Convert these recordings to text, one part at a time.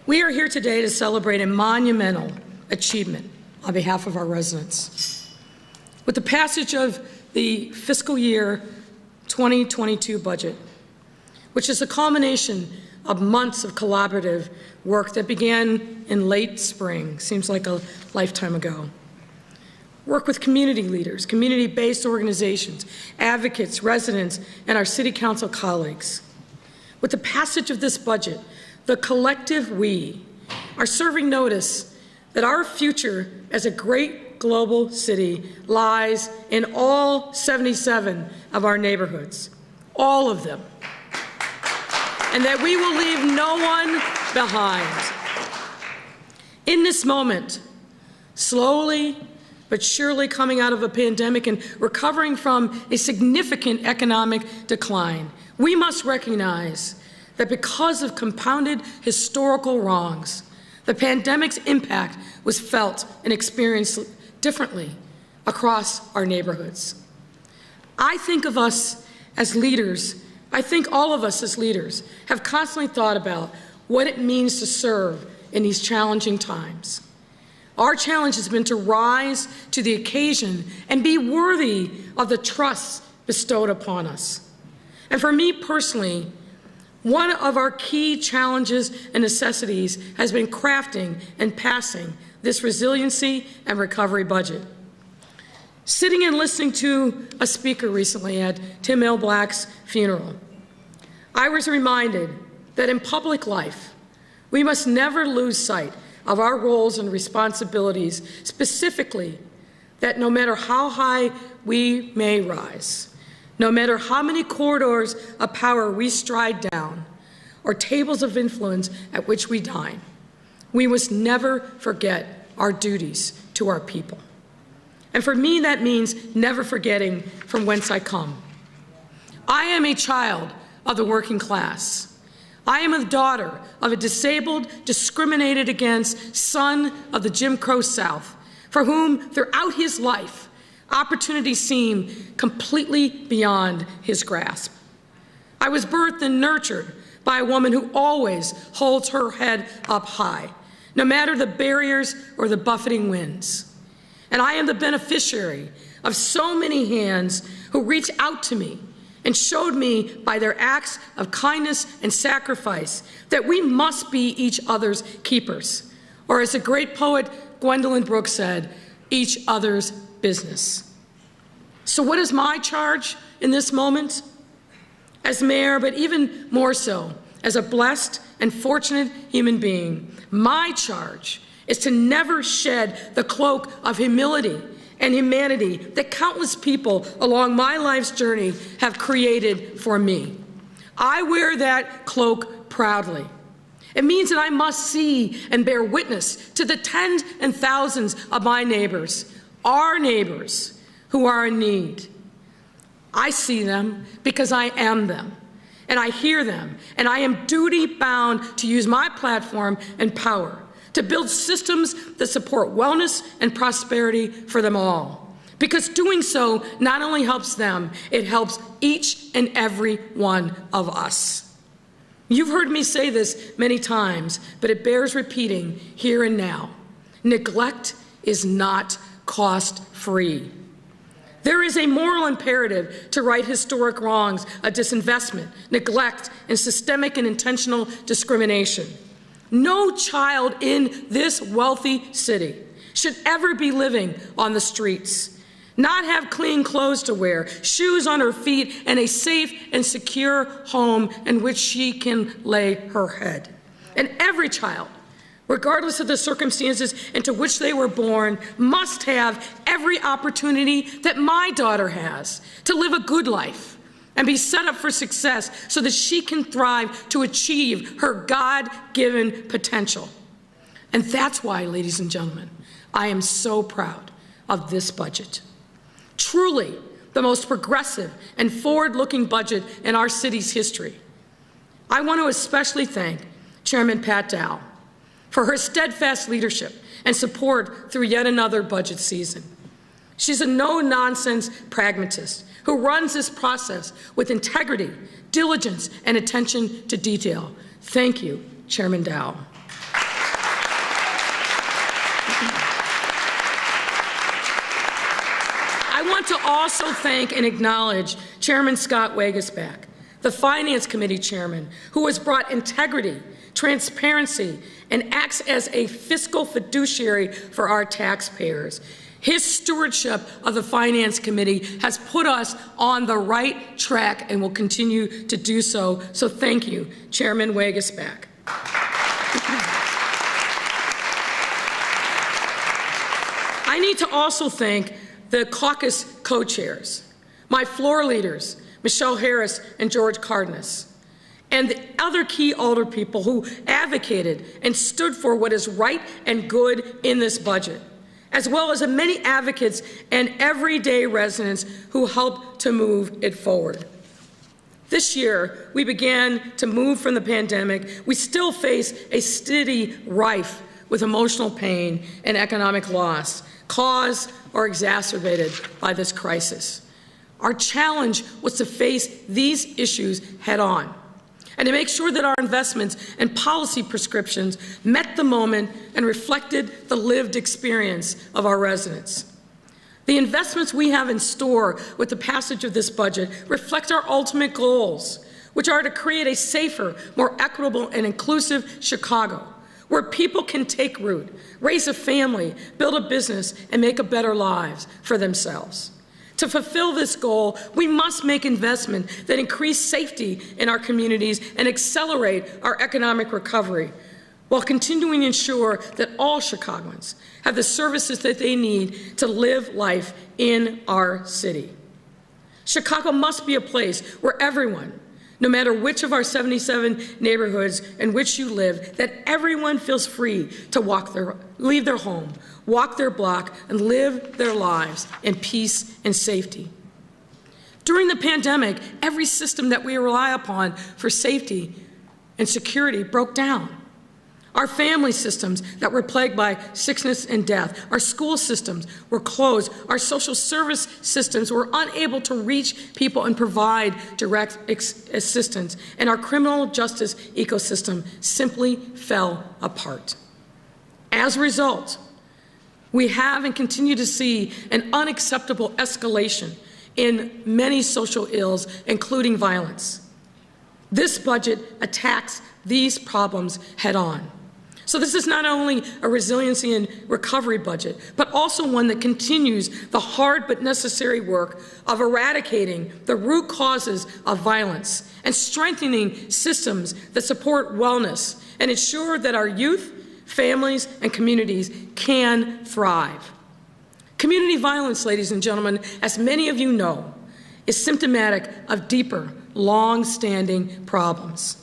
We are here today to celebrate a monumental achievement on behalf of our residents. With the passage of the fiscal year 2022 budget, which is a culmination of months of collaborative work that began in late spring, seems like a lifetime ago. Work with community leaders, community-based organizations, advocates, residents, and our City Council colleagues. With the passage of this budget, the collective we are serving notice that our future as a great global city lies in all 77 of our neighborhoods, all of them, and that we will leave no one behind. In this moment, slowly but surely coming out of a pandemic and recovering from a significant economic decline, we must recognize that because of compounded historical wrongs, the pandemic's impact was felt and experienced differently across our neighborhoods. I think of us as leaders, I think all of us as leaders have constantly thought about what it means to serve in these challenging times. Our challenge has been to rise to the occasion and be worthy of the trust bestowed upon us. And for me personally, one of our key challenges and necessities has been crafting and passing this resiliency and recovery budget. Sitting and listening to a speaker recently at Tim L. Black's funeral, I was reminded that in public life, we must never lose sight of our roles and responsibilities, specifically that no matter how high we may rise, no matter how many corridors of power we stride down or tables of influence at which we dine, we must never forget our duties to our people. And for me, that means never forgetting from whence I come. I am a child of the working class. I am a daughter of a disabled, discriminated against son of the Jim Crow South, for whom throughout his life, opportunities seemed completely beyond his grasp. I was birthed and nurtured by a woman who always holds her head up high, no matter the barriers or the buffeting winds. And I am the beneficiary of so many hands who reached out to me and showed me by their acts of kindness and sacrifice that we must be each other's keepers, or as the great poet Gwendolyn Brooks said, each other's business. So what is my charge in this moment? As mayor, but even more so, as a blessed and fortunate human being, my charge is to never shed the cloak of humility and humanity that countless people along my life's journey have created for me. I wear that cloak proudly. It means that I must see and bear witness to the tens and thousands of my neighbors, our neighbors, who are in need. I see them because I am them, and I hear them, and I am duty-bound to use my platform and power to build systems that support wellness and prosperity for them all. Because doing so not only helps them, it helps each and every one of us. You've heard me say this many times, but it bears repeating here and now. Neglect is not cost-free. There is a moral imperative to right historic wrongs of disinvestment, neglect, and systemic and intentional discrimination. No child in this wealthy city should ever be living on the streets, not have clean clothes to wear, shoes on her feet, and a safe and secure home in which she can lay her head. And every child, regardless of the circumstances into which they were born, must have every opportunity that my daughter has to live a good life and be set up for success so that she can thrive to achieve her God-given potential. And that's why, ladies and gentlemen, I am so proud of this budget. Truly the most progressive and forward-looking budget in our city's history. I want to especially thank Chairman Pat Dow for her steadfast leadership and support through yet another budget season. She's a no-nonsense pragmatist who runs this process with integrity, diligence, and attention to detail. Thank you, Chairman Dow. want to also thank and acknowledge Chairman Scott Wagesback, the Finance Committee Chairman, who has brought integrity, transparency, and acts as a fiscal fiduciary for our taxpayers. His stewardship of the Finance Committee has put us on the right track and will continue to do so. So thank you, Chairman Wagesback. I need to also thank the caucus co-chairs, my floor leaders, Michelle Harris and George Cardenas, and the other key alder people who advocated and stood for what is right and good in this budget, as well as the many advocates and everyday residents who helped to move it forward. This year, we began to move from the pandemic. We still face a city rife with emotional pain and economic loss caused or exacerbated by this crisis. Our challenge was to face these issues head on and to make sure that our investments and policy prescriptions met the moment and reflected the lived experience of our residents. The investments we have in store with the passage of this budget reflect our ultimate goals, which are to create a safer, more equitable, and inclusive Chicago, where people can take root, raise a family, build a business, and make a better lives for themselves. To fulfill this goal, we must make investments that increase safety in our communities and accelerate our economic recovery, while continuing to ensure that all Chicagoans have the services that they need to live life in our city. Chicago must be a place where everyone, no matter which of our 77 neighborhoods in which you live, that everyone feels free to leave their home, walk their block, and live their lives in peace and safety. During the pandemic, every system that we rely upon for safety and security broke down. Our family systems that were plagued by sickness and death, our school systems were closed, our social service systems were unable to reach people and provide direct assistance, and our criminal justice ecosystem simply fell apart. As a result, we have and continue to see an unacceptable escalation in many social ills, including violence. This budget attacks these problems head on. So this is not only a resiliency and recovery budget, but also one that continues the hard but necessary work of eradicating the root causes of violence and strengthening systems that support wellness and ensure that our youth, families, and communities can thrive. Community violence, ladies and gentlemen, as many of you know, is symptomatic of deeper, long-standing problems.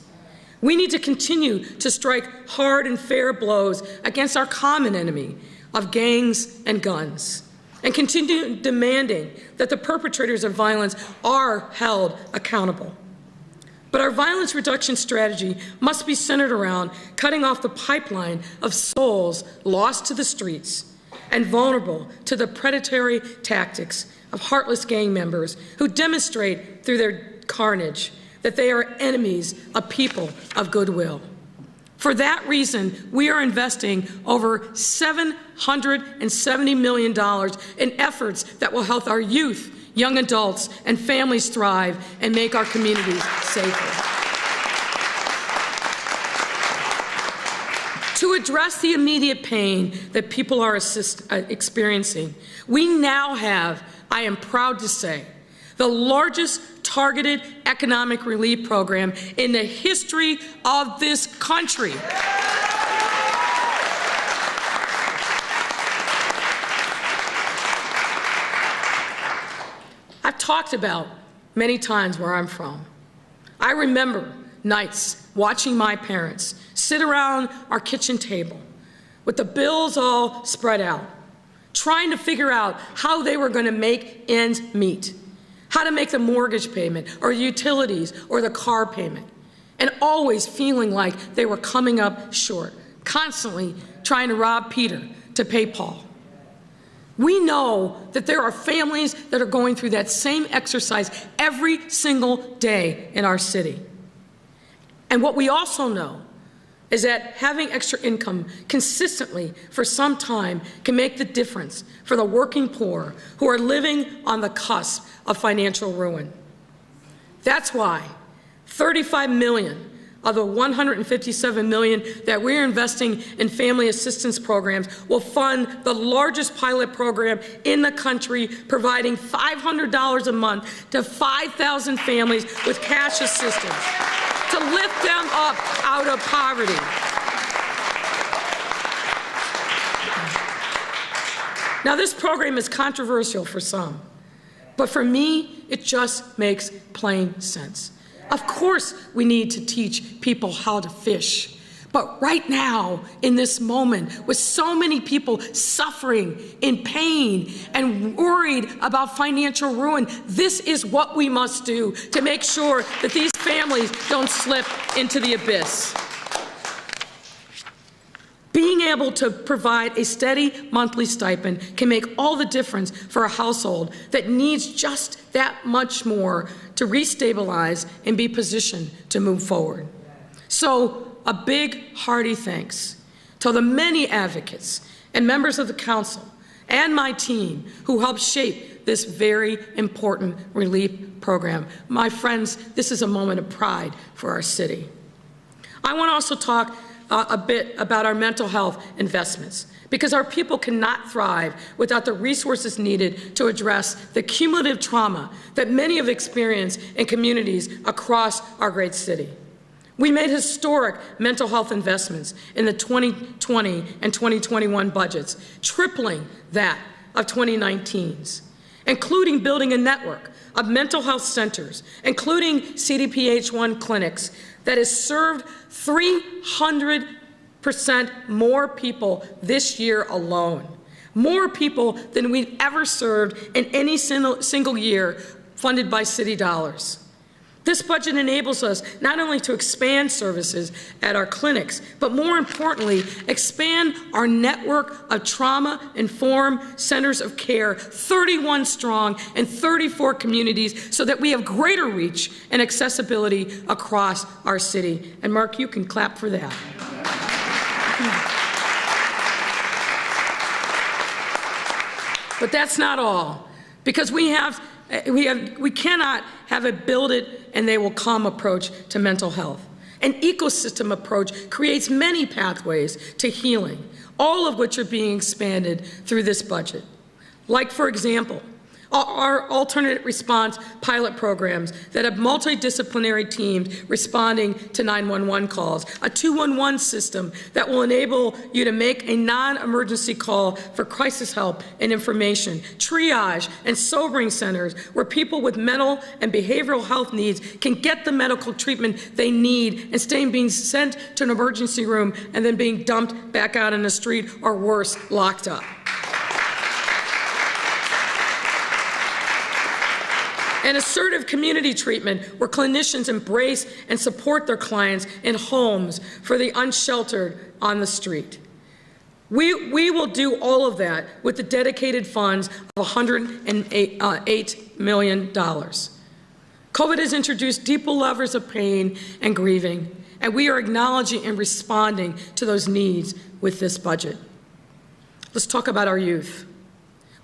We need to continue to strike hard and fair blows against our common enemy of gangs and guns, and continue demanding that the perpetrators of violence are held accountable. But our violence reduction strategy must be centered around cutting off the pipeline of souls lost to the streets and vulnerable to the predatory tactics of heartless gang members who demonstrate through their carnage that they are enemies of people of goodwill. For that reason, we are investing over $770 million in efforts that will help our youth, young adults, and families thrive and make our communities safer. To address the immediate pain that people are experiencing, we now have, I am proud to say, the largest targeted economic relief program in the history of this country. I've talked about many times where I'm from. I remember nights watching my parents sit around our kitchen table with the bills all spread out, trying to figure out how they were going to make ends meet, how to make the mortgage payment or utilities or the car payment, and always feeling like they were coming up short, constantly trying to rob Peter to pay Paul. We know that there are families that are going through that same exercise every single day in our city. And what we also know is that having extra income consistently for some time can make the difference for the working poor who are living on the cusp of financial ruin. That's why $35 million of the $157 million that we're investing in family assistance programs will fund the largest pilot program in the country, providing $500 a month to 5,000 families with cash assistance to lift them up out of poverty. Now, this program is controversial for some, but for me, it just makes plain sense. Of course, we need to teach people how to fish. But right now, in this moment, with so many people suffering in pain and worried about financial ruin, this is what we must do to make sure that these families don't slip into the abyss. Being able to provide a steady monthly stipend can make all the difference for a household that needs just that much more to restabilize and be positioned to move forward. So a big, hearty thanks to the many advocates and members of the council and my team who helped shape this very important relief program. My friends, this is a moment of pride for our city. I want to also talk a bit about our mental health investments, because our people cannot thrive without the resources needed to address the cumulative trauma that many have experienced in communities across our great city. We made historic mental health investments in the 2020 and 2021 budgets, tripling that of 2019's, including building a network of mental health centers, including CDPH1 clinics, that has served 300% more people this year alone. More people than we've ever served in any single year funded by city dollars. This budget enables us not only to expand services at our clinics, but more importantly, expand our network of trauma-informed centers of care, 31 strong in 34 communities, so that we have greater reach and accessibility across our city. And Mark, you can clap for that. But that's not all, because we cannot have a build it and they will come approach to mental health. An ecosystem approach creates many pathways to healing, all of which are being expanded through this budget. Like, for example, our alternate response pilot programs that have multidisciplinary teams responding to 911 calls, a 211 system that will enable you to make a non-emergency call for crisis help and information, triage and sobering centers where people with mental and behavioral health needs can get the medical treatment they need instead of being sent to an emergency room and then being dumped back out in the street or worse, locked up. And assertive community treatment where clinicians embrace and support their clients in homes for the unsheltered on the street. We will do all of that with the dedicated funds of $108 million. COVID has introduced deeper levels of pain and grieving, and we are acknowledging and responding to those needs with this budget. Let's talk about our youth.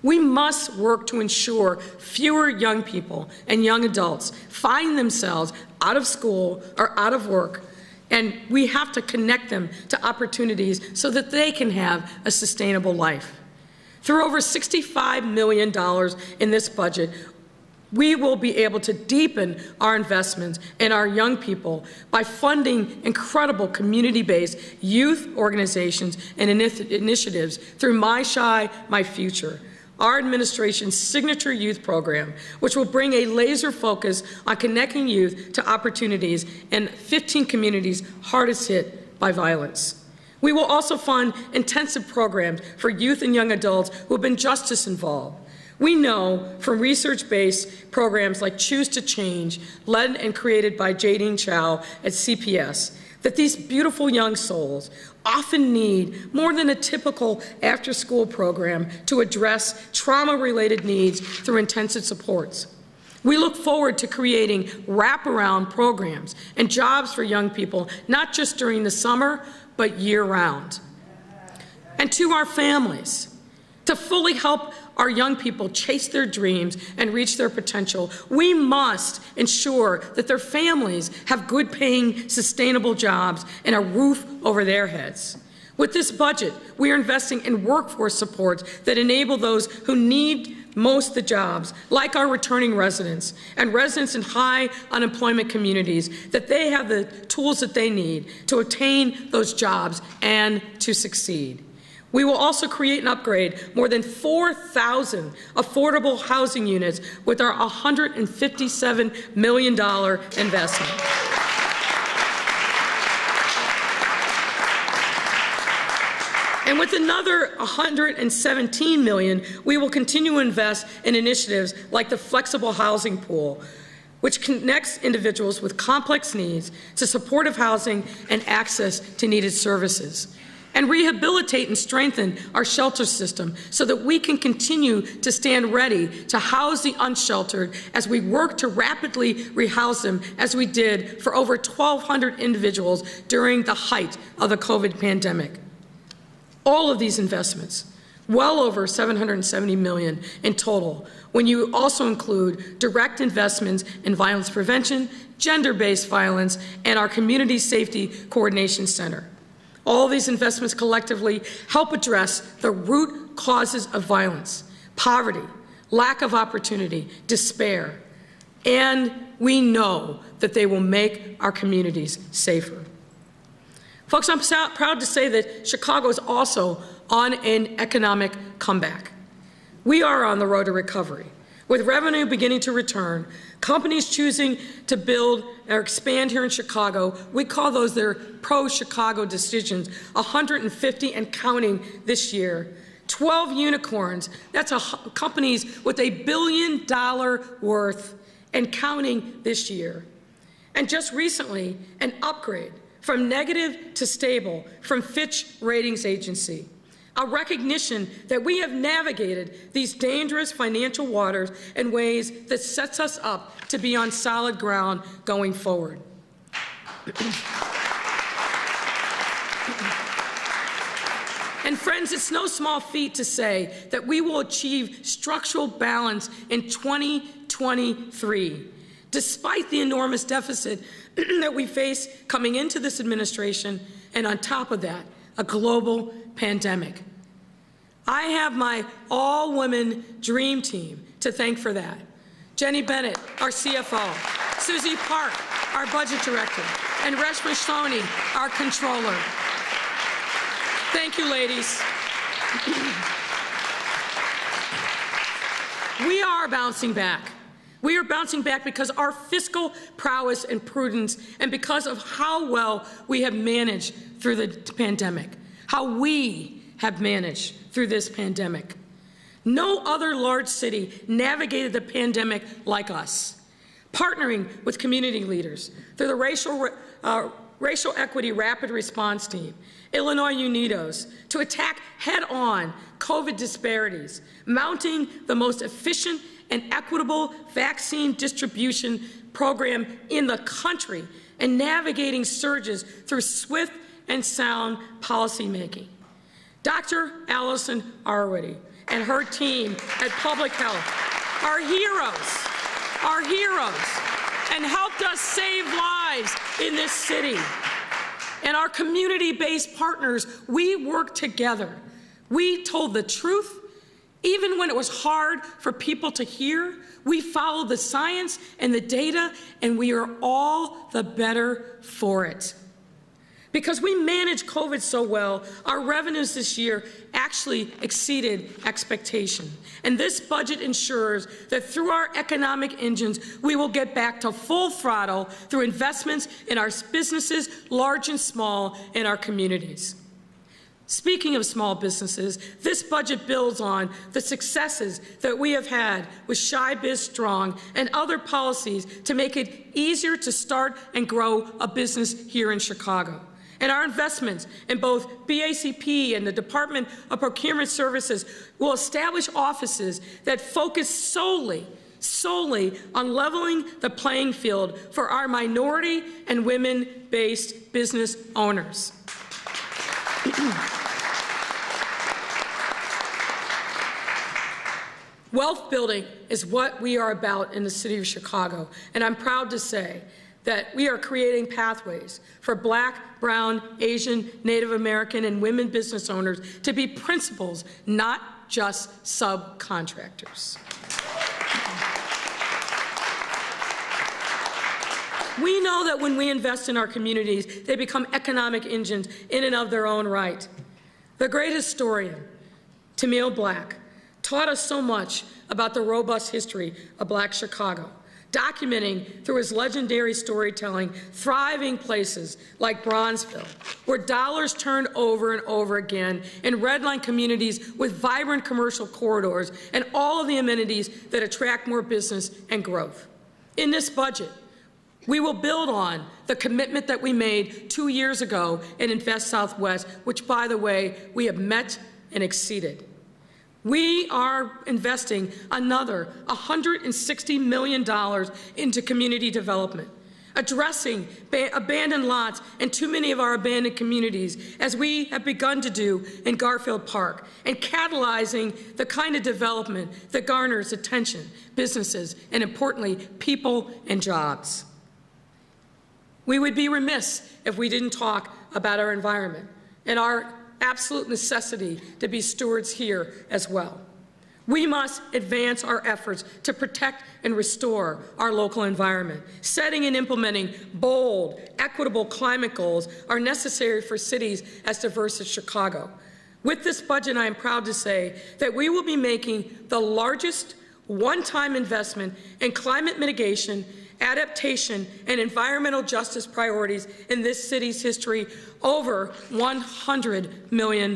We must work to ensure fewer young people and young adults find themselves out of school or out of work, and we have to connect them to opportunities so that they can have a sustainable life. Through over $65 million in this budget, we will be able to deepen our investments in our young people by funding incredible community-based youth organizations and initiatives through My Shy, My Future, our administration's signature youth program, which will bring a laser focus on connecting youth to opportunities in 15 communities hardest hit by violence. We will also fund intensive programs for youth and young adults who have been justice involved. We know from research-based programs like Choose to Change, led and created by Jadine Chow at CPS, that these beautiful young souls often need more than a typical after-school program to address trauma-related needs through intensive supports. We look forward to creating wraparound programs and jobs for young people, not just during the summer, but year-round. And to our families, to fully help our young people chase their dreams and reach their potential, we must ensure that their families have good-paying, sustainable jobs and a roof over their heads. With this budget, we are investing in workforce supports that enable those who need most the jobs, like our returning residents and residents in high unemployment communities, that they have the tools that they need to obtain those jobs and to succeed. We will also create and upgrade more than 4,000 affordable housing units with our $157 million investment. And with another $117 million, we will continue to invest in initiatives like the Flexible Housing Pool, which connects individuals with complex needs to supportive housing and access to needed services, and rehabilitate and strengthen our shelter system so that we can continue to stand ready to house the unsheltered as we work to rapidly rehouse them, as we did for over 1,200 individuals during the height of the COVID pandemic. All of these investments, well over $770 million in total, when you also include direct investments in violence prevention, gender-based violence, and our Community Safety Coordination Center. All these investments collectively help address the root causes of violence: poverty, lack of opportunity, despair, and we know that they will make our communities safer. Folks, I'm proud to say that Chicago is also on an economic comeback. We are on the road to recovery. With revenue beginning to return, companies choosing to build or expand here in Chicago, we call those their pro-Chicago decisions, 150 and counting this year. 12 unicorns, that's companies with $1 billion worth and counting this year. And just recently, an upgrade from negative to stable from Fitch Ratings Agency, a recognition that we have navigated these dangerous financial waters in ways that sets us up to be on solid ground going forward. And friends, it's no small feat to say that we will achieve structural balance in 2023, despite the enormous deficit that we face coming into this administration, and on top of that, a global pandemic. I have my all-women dream team to thank for that. Jenny Bennett, our CFO, Susie Park, our budget director, and Reshma Soni, our controller. Thank you, ladies. We are bouncing back. We are bouncing back because our fiscal prowess and prudence, and because of how well we have managed through the pandemic, how we have managed through this pandemic. No other large city navigated the pandemic like us, partnering with community leaders through the Racial Equity Rapid Response Team, Illinois Unidos, to attack head-on COVID disparities, mounting the most efficient and equitable vaccine distribution program in the country, and navigating surges through swift and sound policymaking. Dr. Allison Arwady and her team at Public Health are heroes, and helped us save lives in this city. And our community-based partners, we worked together. We told the truth. Even when it was hard for people to hear, we followed the science and the data, and we are all the better for it. Because we managed COVID so well, our revenues this year actually exceeded expectation. And this budget ensures that through our economic engines, we will get back to full throttle through investments in our businesses, large and small, in our communities. Speaking of small businesses, this budget builds on the successes that we have had with Shy Biz Strong and other policies to make it easier to start and grow a business here in Chicago. And our investments in both BACP and the Department of Procurement Services will establish offices that focus solely solely on leveling the playing field for our minority and women-based business owners. Wealth building is what we are about in the city of Chicago, and I'm proud to say that we are creating pathways for Black, Brown, Asian, Native American, and women business owners to be principals, not just subcontractors. We know that when we invest in our communities, they become economic engines in and of their own right. The great historian, Tamil Black, taught us so much about the robust history of Black Chicago, documenting through his legendary storytelling thriving places like Bronzeville, where dollars turned over and over again in redline communities with vibrant commercial corridors and all of the amenities that attract more business and growth. In this budget, we will build on the commitment that we made 2 years ago in Invest Southwest, which, by the way, we have met and exceeded. We are investing another $160 million into community development, addressing abandoned lots in too many of our abandoned communities, as we have begun to do in Garfield Park, and catalyzing the kind of development that garners attention, businesses, and importantly, people and jobs. We would be remiss if we didn't talk about our environment and our absolute necessity to be stewards here as well. We must advance our efforts to protect and restore our local environment. Setting and implementing bold, equitable climate goals are necessary for cities as diverse as Chicago. With this budget, I am proud to say that we will be making the largest one-time investment in climate mitigation, adaptation, and environmental justice priorities in this city's history, over $100 million.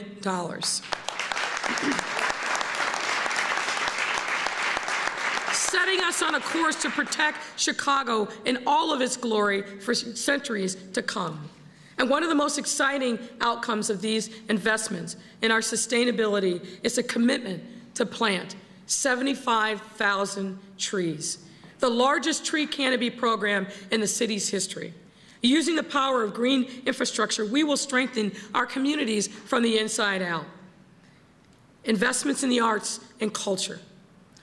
Setting us on a course to protect Chicago in all of its glory for centuries to come. And one of the most exciting outcomes of these investments in our sustainability is a commitment to plant 75,000 trees, the largest tree canopy program in the city's history. Using the power of green infrastructure, we will strengthen our communities from the inside out. Investments in the arts and culture,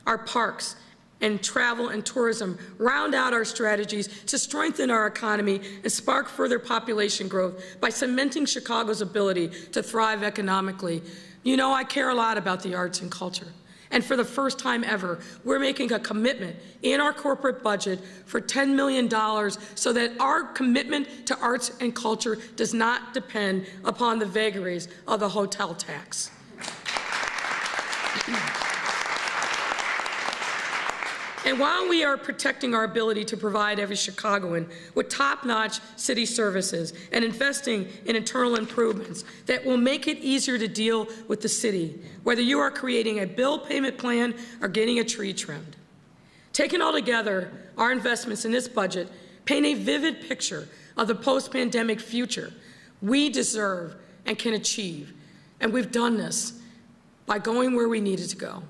our parks, and travel and tourism round out our strategies to strengthen our economy and spark further population growth by cementing Chicago's ability to thrive economically. You know, I care a lot about the arts and culture. And for the first time ever, we're making a commitment in our corporate budget for $10 million so that our commitment to arts and culture does not depend upon the vagaries of the hotel tax. And while we are protecting our ability to provide every Chicagoan with top-notch city services and investing in internal improvements that will make it easier to deal with the city, whether you are creating a bill payment plan or getting a tree trimmed. Taken all together, our investments in this budget paint a vivid picture of the post-pandemic future we deserve and can achieve. And we've done this by going where we needed to go,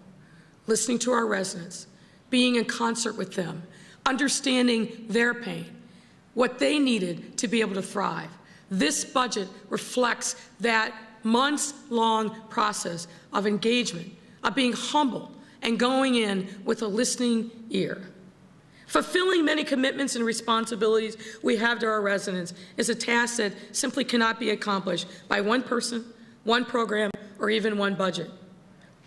listening to our residents, being in concert with them, understanding their pain, what they needed to be able to thrive. This budget reflects that months-long process of engagement, of being humble and going in with a listening ear. Fulfilling many commitments and responsibilities we have to our residents is a task that simply cannot be accomplished by one person, one program, or even one budget.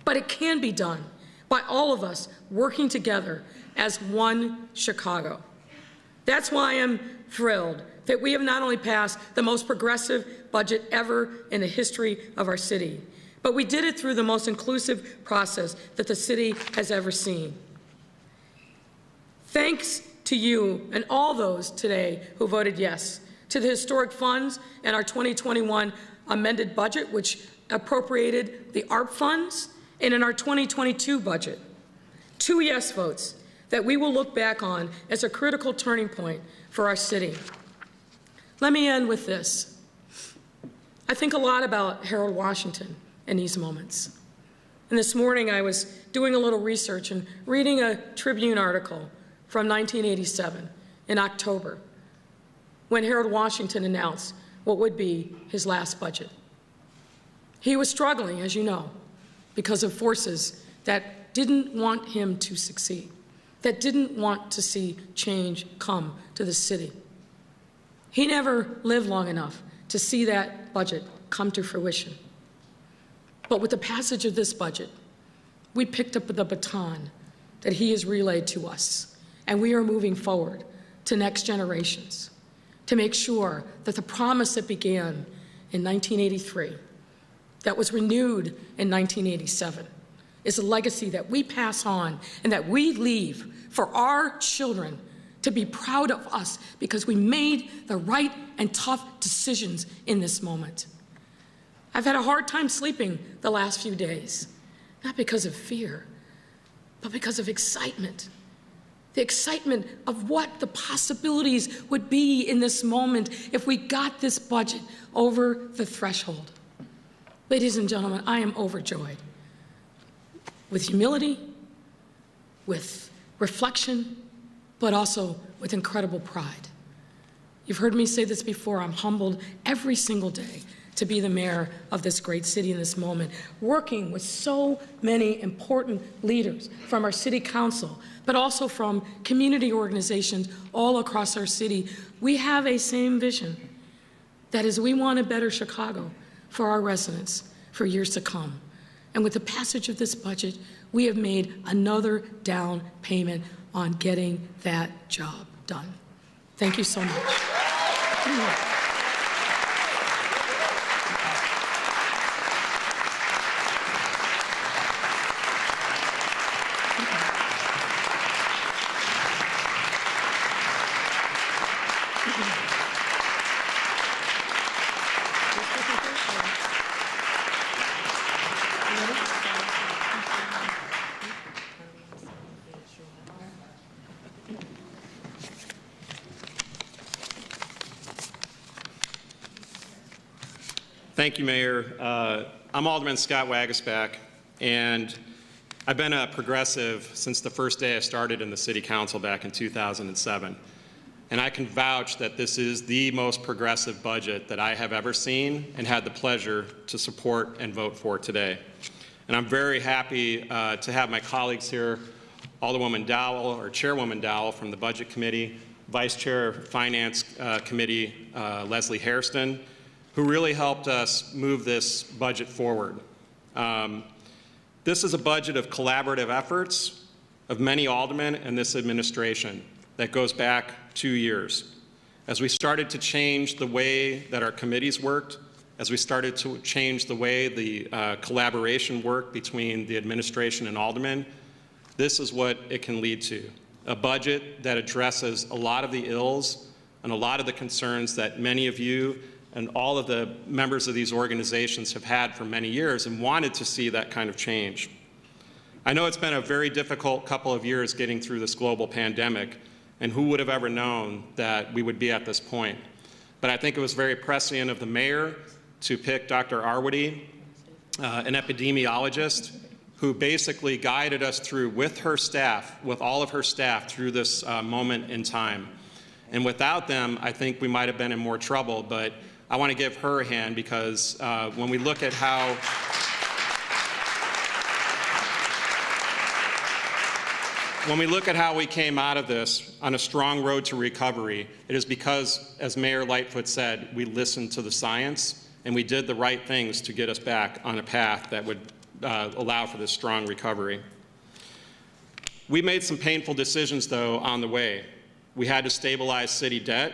But it can be done by all of us working together as one Chicago. That's why I'm thrilled that we have not only passed the most progressive budget ever in the history of our city, but we did it through the most inclusive process that the city has ever seen. Thanks to you and all those today who voted yes to the historic funds and our 2021 amended budget, which appropriated the ARP funds, and in our 2022 budget. 2 yes votes that we will look back on as a critical turning point for our city. Let me end with this. I think a lot about Harold Washington in these moments. And this morning I was doing a little research and reading a Tribune article from 1987 in October, when Harold Washington announced what would be his last budget. He was struggling, as you know, because of forces that didn't want him to succeed, that didn't want to see change come to the city. He never lived long enough to see that budget come to fruition. But with the passage of this budget, we picked up the baton that he has relayed to us, and we are moving forward to next generations to make sure that the promise that began in 1983, that was renewed in 1987, is a legacy that we pass on and that we leave for our children to be proud of us because we made the right and tough decisions in this moment. I've had a hard time sleeping the last few days, not because of fear, but because of excitement. The excitement of what the possibilities would be in this moment if we got this budget over the threshold. Ladies and gentlemen, I am overjoyed with humility, with reflection, but also with incredible pride. You've heard me say this before, I'm humbled every single day to be the mayor of this great city in this moment, working with so many important leaders from our city council, but also from community organizations all across our city. We have a same vision. That is, we want a better Chicago for our residents for years to come. And with the passage of this budget, we have made another down payment on getting that job done. Thank you so much. Thank you, Mayor. I'm Alderman Scott Wagasback, and I've been a progressive since the first day I started in the City Council back in 2007. And I can vouch that this is the most progressive budget that I have ever seen and had the pleasure to support and vote for today. And I'm very happy to have my colleagues here, Alderwoman Dowell, or Chairwoman Dowell from the Budget Committee, Vice Chair of Finance Committee, Leslie Hairston, who really helped us move this budget forward. This is a budget of collaborative efforts of many aldermen and this administration that goes back 2 years. As we started to change the way that our committees worked, as we started to change the way the collaboration worked between the administration and aldermen, this is what it can lead to. A budget that addresses a lot of the ills and a lot of the concerns that many of you and all of the members of these organizations have had for many years and wanted to see that kind of change. I know it's been a very difficult couple of years getting through this global pandemic, and who would have ever known that we would be at this point. But I think it was very prescient of the mayor to pick Dr. Arwady, an epidemiologist, who basically guided us through with her staff, with all of her staff, through this moment in time. And without them, I think we might have been in more trouble, but I want to give her a hand because when we look at how we came out of this on a strong road to recovery, it is because, as Mayor Lightfoot said, we listened to the science and we did the right things to get us back on a path that would allow for this strong recovery. We made some painful decisions, though, on the way. We had to stabilize city debt,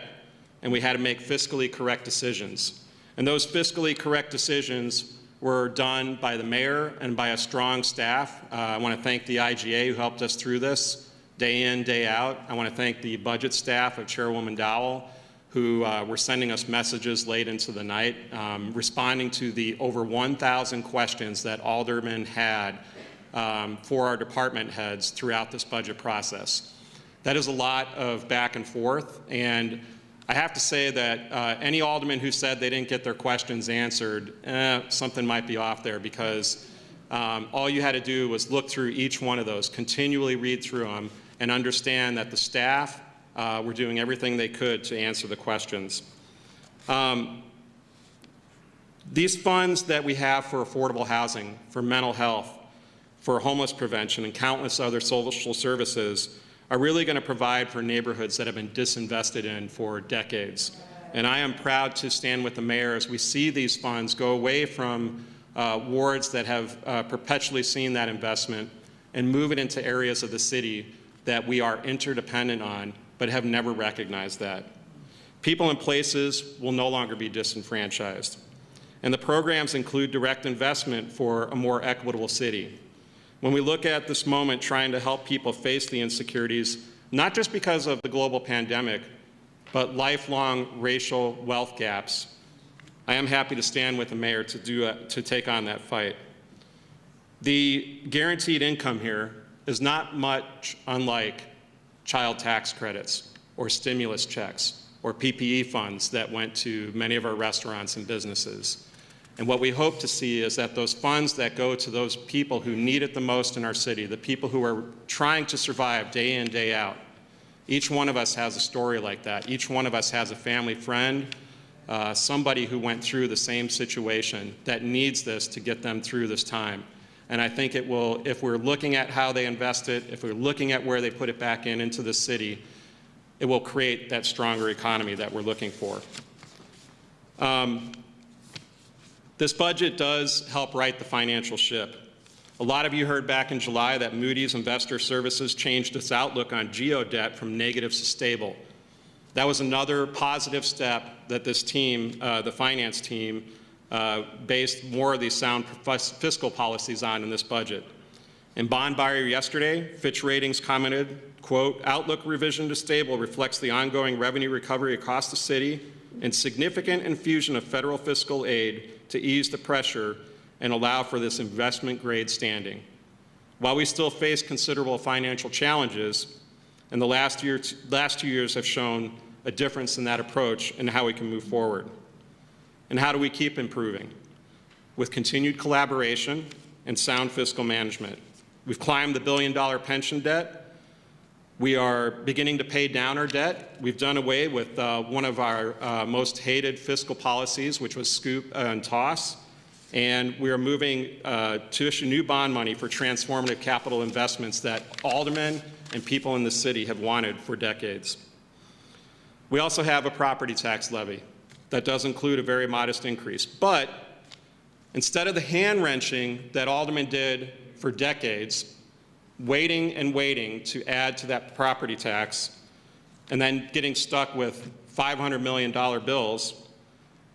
and we had to make fiscally correct decisions. And those fiscally correct decisions were done by the mayor and by a strong staff. I want to thank the IGA who helped us through this day in, day out. I want to thank the budget staff of Chairwoman Dowell, who were sending us messages late into the night, responding to the over 1,000 questions that aldermen had for our department heads throughout this budget process. That is a lot of back and forth, and I have to say that any alderman who said they didn't get their questions answered, something might be off there, because all you had to do was look through each one of those, continually read through them, and understand that the staff were doing everything they could to answer the questions. These funds that we have for affordable housing, for mental health, for homeless prevention, and countless other social services are really going to provide for neighborhoods that have been disinvested in for decades. And I am proud to stand with the mayor as we see these funds go away from wards that have perpetually seen that investment and move it into areas of the city that we are interdependent on, but have never recognized that. People and places will no longer be disenfranchised. And the programs include direct investment for a more equitable city. When we look at this moment trying to help people face the insecurities, not just because of the global pandemic, but lifelong racial wealth gaps, I am happy to stand with the mayor to take on that fight. The guaranteed income here is not much unlike child tax credits or stimulus checks or PPE funds that went to many of our restaurants and businesses. And what we hope to see is that those funds that go to those people who need it the most in our city, the people who are trying to survive day in, day out, each one of us has a story like that. Each one of us has a family friend, somebody who went through the same situation that needs this to get them through this time. And I think it will, if we're looking at how they invest it, if we're looking at where they put it back into the city, it will create that stronger economy that we're looking for. This budget does help right the financial ship. A lot of you heard back in July that Moody's Investor Services changed its outlook on geo-debt from negative to stable. That was another positive step that this team, the finance team, based more of these sound fiscal policies on in this budget. In Bond Buyer yesterday, Fitch Ratings commented, quote, "Outlook revision to stable reflects the ongoing revenue recovery across the city and significant infusion of federal fiscal aid to ease the pressure and allow for this investment grade standing." While we still face considerable financial challenges, and the last 2 years have shown a difference in that approach and how we can move forward. And how do we keep improving? With continued collaboration and sound fiscal management. We've climbed the billion-dollar pension debt. We are beginning to pay down our debt. We've done away with one of our most hated fiscal policies, which was scoop and toss. And we are moving to issue new bond money for transformative capital investments that aldermen and people in the city have wanted for decades. We also have a property tax levy that does include a very modest increase. But instead of the hand-wrenching that aldermen did for decades, waiting and waiting to add to that property tax and then getting stuck with $500 million bills,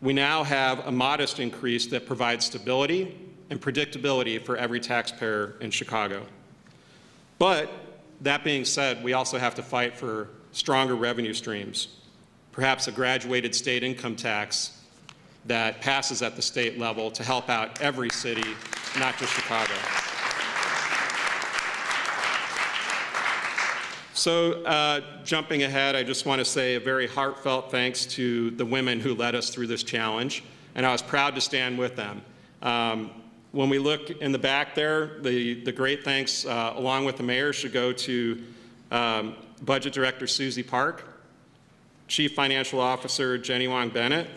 we now have a modest increase that provides stability and predictability for every taxpayer in Chicago. But that being said, we also have to fight for stronger revenue streams, perhaps a graduated state income tax that passes at the state level to help out every city, not just Chicago. So jumping ahead, I just want to say a very heartfelt thanks to the women who led us through this challenge, and I was proud to stand with them. When we look in the back there, the great thanks, along with the mayor, should go to Budget Director Susie Park, Chief Financial Officer Jenny Wong Bennett,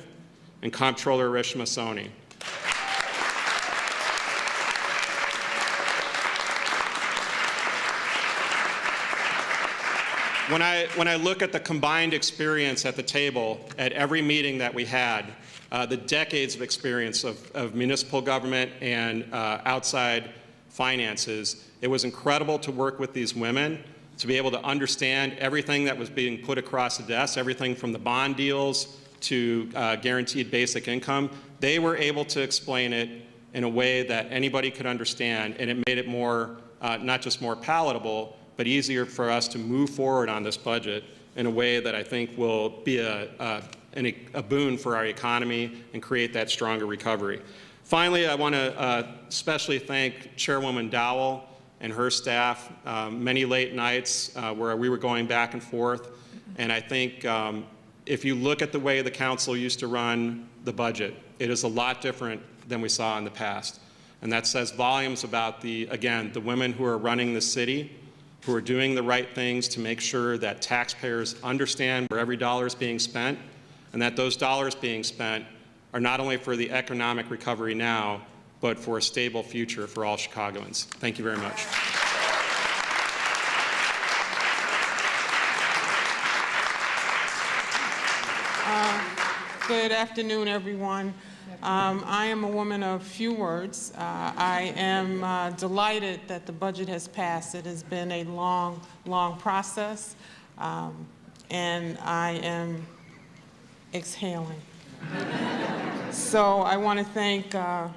and Comptroller Rishma Soni. When I look at the combined experience at the table at every meeting that we had, the decades of experience of municipal government and outside finances, it was incredible to work with these women, to be able to understand everything that was being put across the desk, everything from the bond deals to guaranteed basic income. They were able to explain it in a way that anybody could understand, and it made it more, not just more palatable, but easier for us to move forward on this budget in a way that I think will be a boon for our economy and create that stronger recovery. Finally, I want to especially thank Chairwoman Dowell and her staff. Many late nights where we were going back and forth, and I think if you look at the way the council used to run the budget, it is a lot different than we saw in the past. And that says volumes about again, the women who are running the city, who are doing the right things to make sure that taxpayers understand where every dollar is being spent, and that those dollars being spent are not only for the economic recovery now, but for a stable future for all Chicagoans. Thank you very much. Good afternoon, everyone. I am a woman of few words. I am delighted that the budget has passed. It has been a long, long process, and I am exhaling. So I want to thank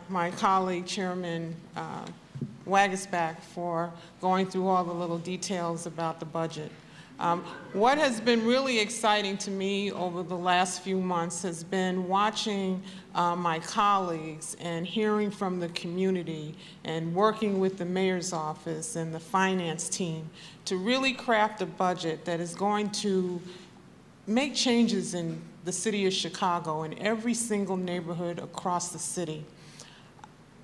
my colleague, Chairman Wagasback, for going through all the little details about the budget. What has been really exciting to me over the last few months has been watching my colleagues and hearing from the community and working with the mayor's office and the finance team to really craft a budget that is going to make changes in the city of Chicago in every single neighborhood across the city.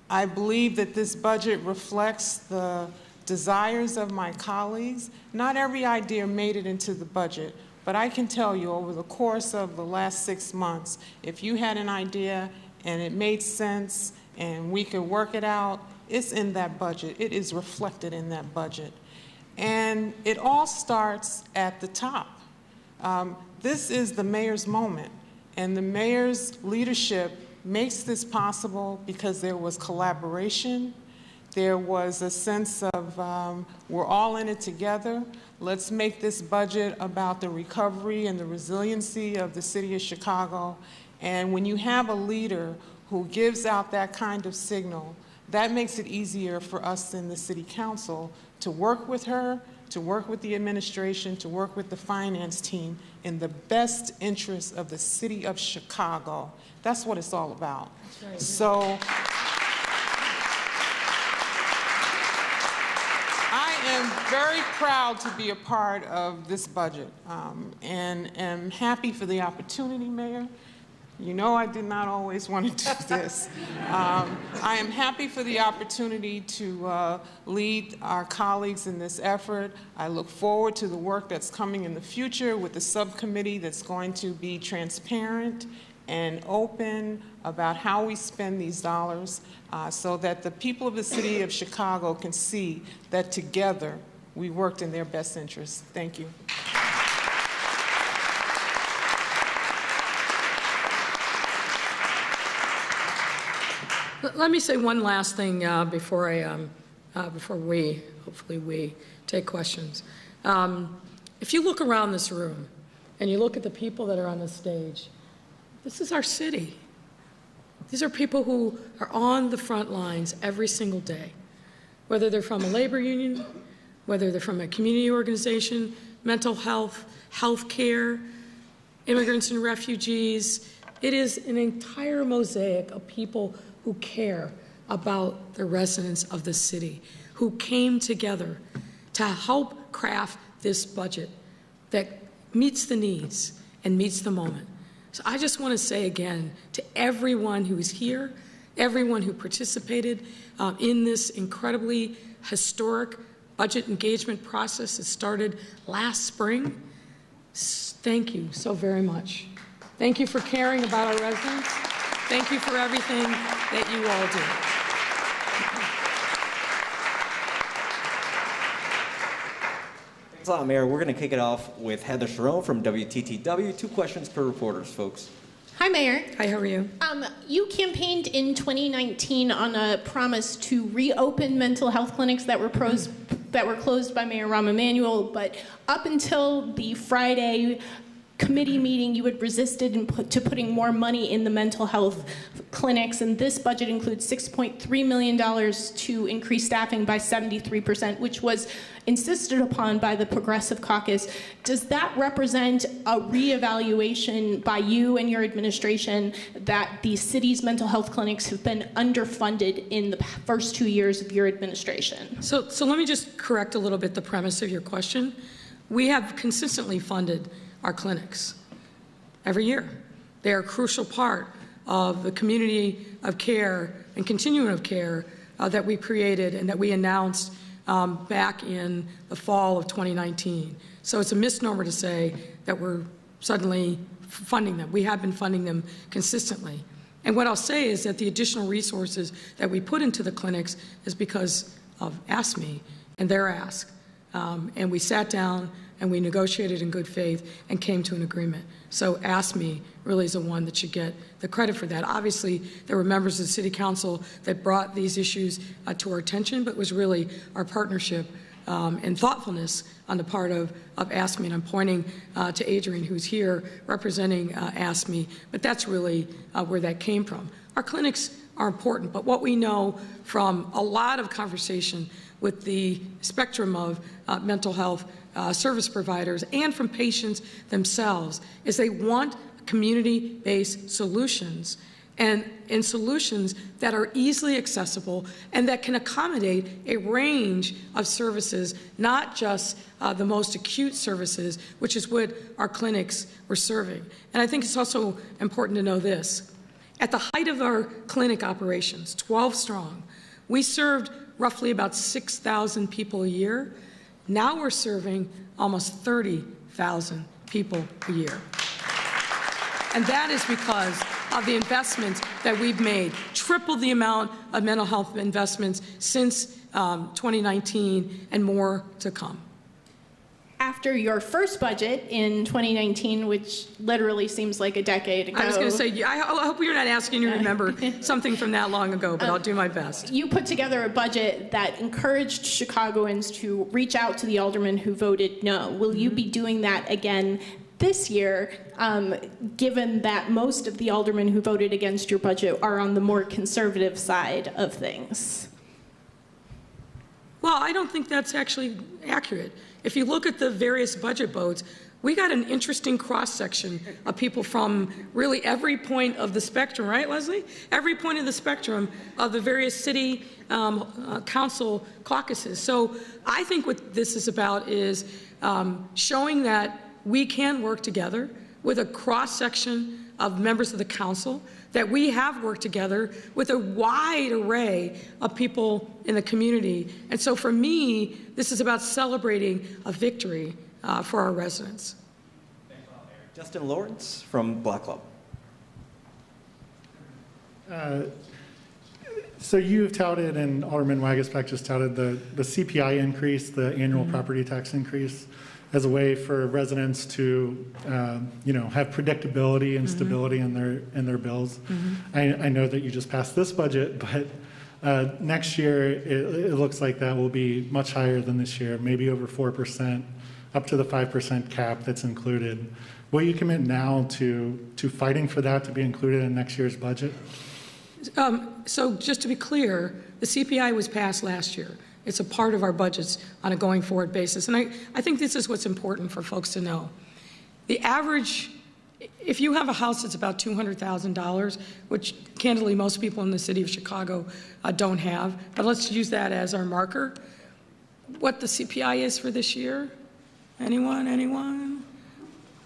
I believe that this budget reflects the desires of my colleagues. Not every idea made it into the budget, but I can tell you over the course of the last 6 months, if you had an idea and it made sense and we could work it out, it's in that budget. It is reflected in that budget. And it all starts at the top. This is the mayor's moment, and the mayor's leadership makes this possible because there was collaboration. There was a sense of we're all in it together. Let's make this budget about the recovery and the resiliency of the city of Chicago. And when you have a leader who gives out that kind of signal, that makes it easier for us in the city council to work with her, to work with the administration, to work with the finance team in the best interest of the city of Chicago. That's what it's all about. Right. So I am very proud to be a part of this budget and am happy for the opportunity, Mayor. You know I did not always want to do this. I am happy for the opportunity to lead our colleagues in this effort. I look forward to the work that's coming in the future with the subcommittee that's going to be transparent and open about how we spend these dollars so that the people of the city of Chicago can see that together we worked in their best interests. Thank you. Let me say one last thing before we, hopefully we, take questions. If you look around this room and you look at the people that are on the stage, this is our city. These are people who are on the front lines every single day, whether they're from a labor union, whether they're from a community organization, mental health, health care, immigrants and refugees. It is an entire mosaic of people who care about the residents of the city, who came together to help craft this budget that meets the needs and meets the moment. So I just want to say again to everyone who is here, everyone who participated in this incredibly historic budget engagement process that started last spring, thank you so very much. Thank you for caring about our residents. Thank you for everything that you all do. Thanks a lot, Mayor. We're going to kick it off with Heather Sharon from WTTW. 2 questions per reporters, folks. Hi, Mayor. Hi, how are you? You campaigned in 2019 on a promise to reopen mental health clinics that were closed by Mayor Rahm Emanuel, but up until the Friday committee meeting, you had resisted to putting more money in the mental health clinics, and this budget includes $6.3 million to increase staffing by 73%, which was insisted upon by the Progressive Caucus. Does that represent a reevaluation by you and your administration that the city's mental health clinics have been underfunded in the first 2 years of your administration? So let me just correct a little bit the premise of your question. We have consistently funded our clinics every year. They are a crucial part of the community of care and continuum of care that we created and that we announced back in the fall of 2019. So it's a misnomer to say that we're suddenly funding them. We have been funding them consistently. And what I'll say is that the additional resources that we put into the clinics is because of ASME and their ask. And we sat down and we negotiated in good faith and came to an agreement. So ASME really is the one that should get the credit for that. Obviously, there were members of the City Council that brought these issues to our attention, but it was really our partnership and thoughtfulness on the part of ASME, and I'm pointing to Adrian, who's here representing ASME, but that's really where that came from. Our clinics are important, but what we know from a lot of conversation with the spectrum of mental health service providers and from patients themselves is they want community-based solutions and solutions that are easily accessible and that can accommodate a range of services, not just the most acute services, which is what our clinics were serving. And I think it's also important to know this. At the height of our clinic operations, 12 strong, we served roughly about 6,000 people a year. Now we're serving almost 30,000 people a year. And that is because of the investments that we've made, triple the amount of mental health investments since 2019 and more to come. After your first budget in 2019, which literally seems like a decade ago. I was going to say, I hope you're not asking you to remember something from that long ago, but I'll do my best. You put together a budget that encouraged Chicagoans to reach out to the aldermen who voted no. Will you be doing that again this year, given that most of the aldermen who voted against your budget are on the more conservative side of things? Well, I don't think that's actually accurate. If you look at the various budget votes, we got an interesting cross-section of people from really every point of the spectrum, right, Leslie? Every point of the spectrum of the various city council caucuses. So I think what this is about is showing that we can work together with a cross-section of members of the council, that we have worked together with a wide array of people in the community. And so for me, this is about celebrating a victory for our residents. Justin Lawrence from Black Club. So you've touted, and Alderman Wagasback just touted, the CPI increase, the annual property tax increase, as a way for residents to, have predictability and stability in their bills. I know that you just passed this budget, but next year it looks like that will be much higher than this year, maybe over 4%, up to the 5% cap that's included. Will you commit now to fighting for that to be included in next year's budget? So just to be clear, the CPI was passed last year. It's a part of our budgets on a going forward basis. And I think this is what's important for folks to know. The average, if you have a house that's about $200,000, which candidly most people in the city of Chicago don't have, but let's use that as our marker. What the CPI is for this year? Anyone?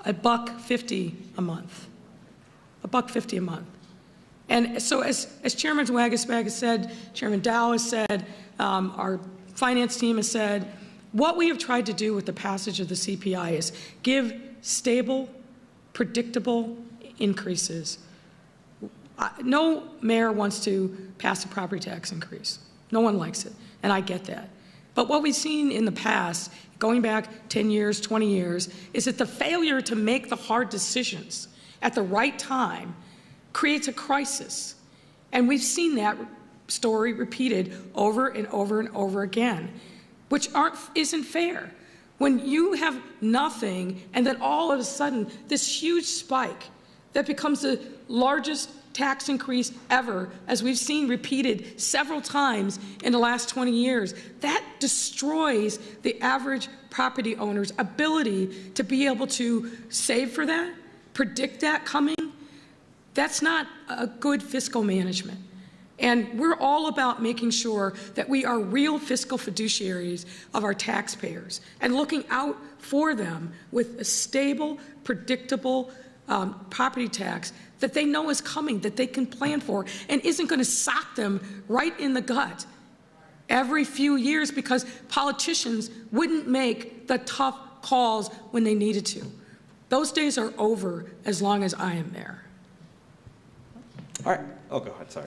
$1.50 a month. $1.50 a month. And so as Chairman Wagasback has said, Chairman Dow has said, our finance team has said, what we have tried to do with the passage of the CPI is give stable, predictable increases. No mayor wants to pass a property tax increase. No one likes it, and I get that. But what we've seen in the past, going back 10 years, 20 years, is that the failure to make the hard decisions at the right time creates a crisis. And we've seen that story repeated over and over and over again, which isn't fair. When you have nothing and then all of a sudden this huge spike that becomes the largest tax increase ever, as we've seen repeated several times in the last 20 years, that destroys the average property owner's ability to be able to save for that, predict that coming. That's not a good fiscal management. And we're all about making sure that we are real fiscal fiduciaries of our taxpayers and looking out for them with a stable, predictable property tax that they know is coming, that they can plan for, and isn't going to sock them right in the gut every few years because politicians wouldn't make the tough calls when they needed to. Those days are over as long as I am there. All right. Oh, go ahead. Sorry.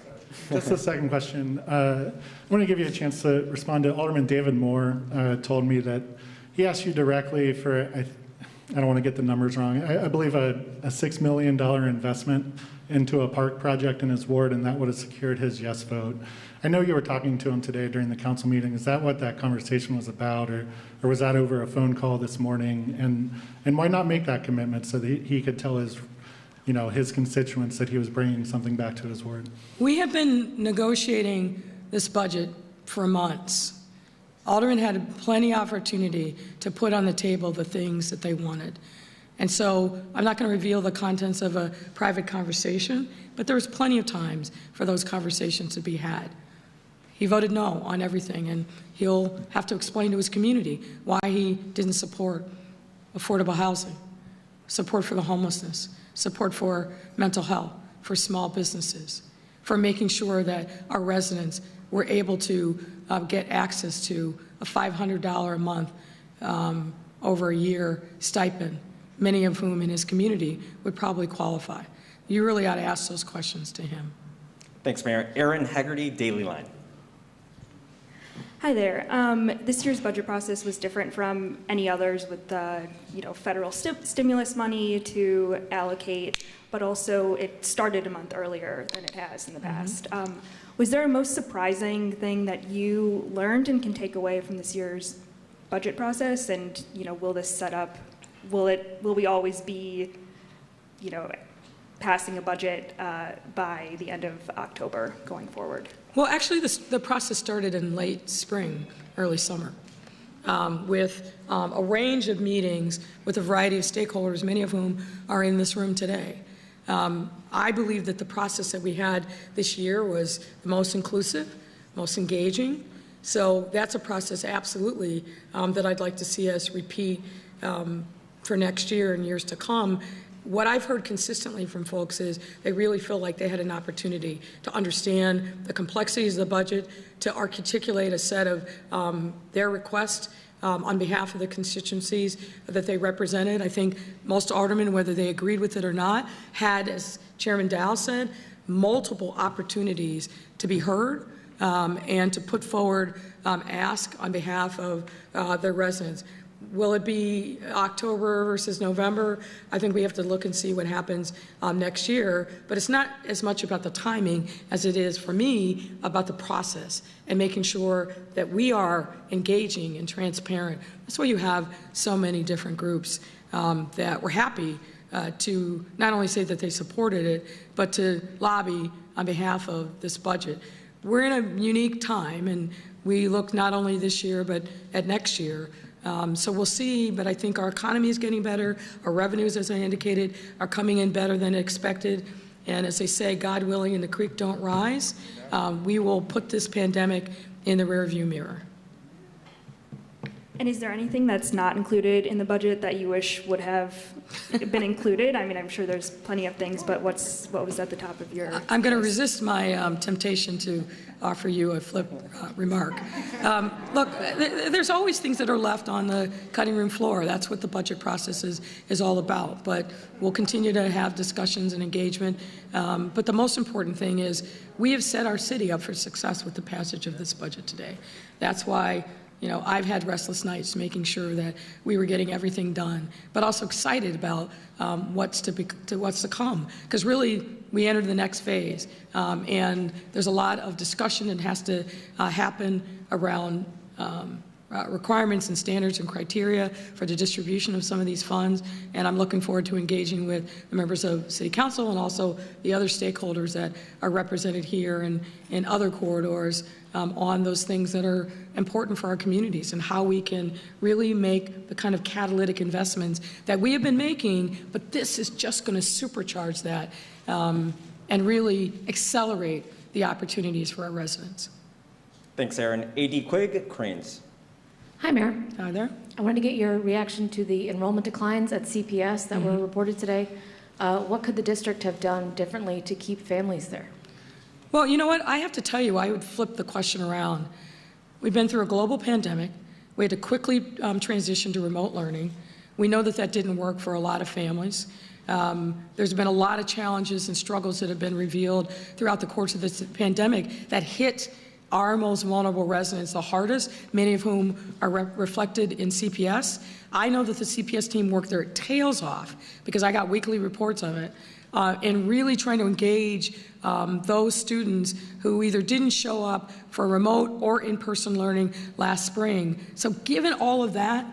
Just a second question. I want to give you a chance to respond to Alderman David Moore. Told me that he asked you directly for, I don't want to get the numbers wrong, I believe a $6 million investment into a park project in his ward, and that would have secured his yes vote. I know you were talking to him today during the council meeting. Is that what that conversation was about, or was that over a phone call this morning? And why not make that commitment so that he could tell his, his constituents that he was bringing something back to his ward? We have been negotiating this budget for months. Aldermen had plenty of opportunity to put on the table the things that they wanted. And so I'm not going to reveal the contents of a private conversation, but there was plenty of times for those conversations to be had. He voted no on everything, and he'll have to explain to his community why he didn't support affordable housing, support for the homelessness, support for mental health, for small businesses, for making sure that our residents were able to get access to a $500 a month over a year stipend, many of whom in his community would probably qualify. You really ought to ask those questions to him. Thanks, Mayor. Erin Haggerty, Daily Line. Hi there. This year's budget process was different from any others with the federal stimulus money to allocate, but also it started a month earlier than it has in the past. Was there a most surprising thing that you learned and can take away from this year's budget process? And will this set up? Will we always be passing a budget by the end of October going forward? Well, actually, the process started in late spring, early summer, with a range of meetings with a variety of stakeholders, many of whom are in this room today. I believe that the process that we had this year was the most inclusive, most engaging. So that's a process, absolutely, that I'd like to see us repeat for next year and years to come. What I've heard consistently from folks is they really feel like they had an opportunity to understand the complexities of the budget, to articulate a set of their requests on behalf of the constituencies that they represented. I think most aldermen, whether they agreed with it or not, had, as Chairman Dow said, multiple opportunities to be heard and to put forward ask on behalf of their residents. Will it be October versus November? I think we have to look and see what happens next year. But it's not as much about the timing as it is, for me, about the process and making sure that we are engaging and transparent. That's why you have so many different groups that were happy to not only say that they supported it, but to lobby on behalf of this budget. We're in a unique time, and we look not only this year, but at next year. So we'll see, but I think our economy is getting better. Our revenues, as I indicated, are coming in better than expected. And as they say, God willing and the creek don't rise, we will put this pandemic in the rearview mirror. And is there anything that's not included in the budget that you wish would have been included? I mean, I'm sure there's plenty of things, but what was at the top of your I'm going to resist my temptation to offer you a flip remark. Look, there's always things that are left on the cutting room floor. That's what the budget process is all about. But we'll continue to have discussions and engagement. But the most important thing is we have set our city up for success with the passage of this budget today. That's why I've had restless nights making sure that we were getting everything done, but also excited about what's to come. Because really, we entered the next phase, and there's a lot of discussion that has to happen around requirements and standards and criteria for the distribution of some of these funds. And I'm looking forward to engaging with the members of City Council and also the other stakeholders that are represented here and in other corridors on those things that are important for our communities and how we can really make the kind of catalytic investments that we have been making, but this is just going to supercharge that and really accelerate the opportunities for our residents. Thanks, Aaron. A.D. Quigg, Cranes. Hi, Mayor. Hi there. I wanted to get your reaction to the enrollment declines at CPS that were reported today. What could the district have done differently to keep families there? Well, you know what? I have to tell you, I would flip the question around. We've been through a global pandemic. We had to quickly transition to remote learning. We know that that didn't work for a lot of families. There's been a lot of challenges and struggles that have been revealed throughout the course of this pandemic that hit our most vulnerable residents the hardest, many of whom are reflected in CPS. I know that the CPS team worked their tails off, because I got weekly reports of it, in really trying to engage those students who either didn't show up for remote or in-person learning last spring. So given all of that,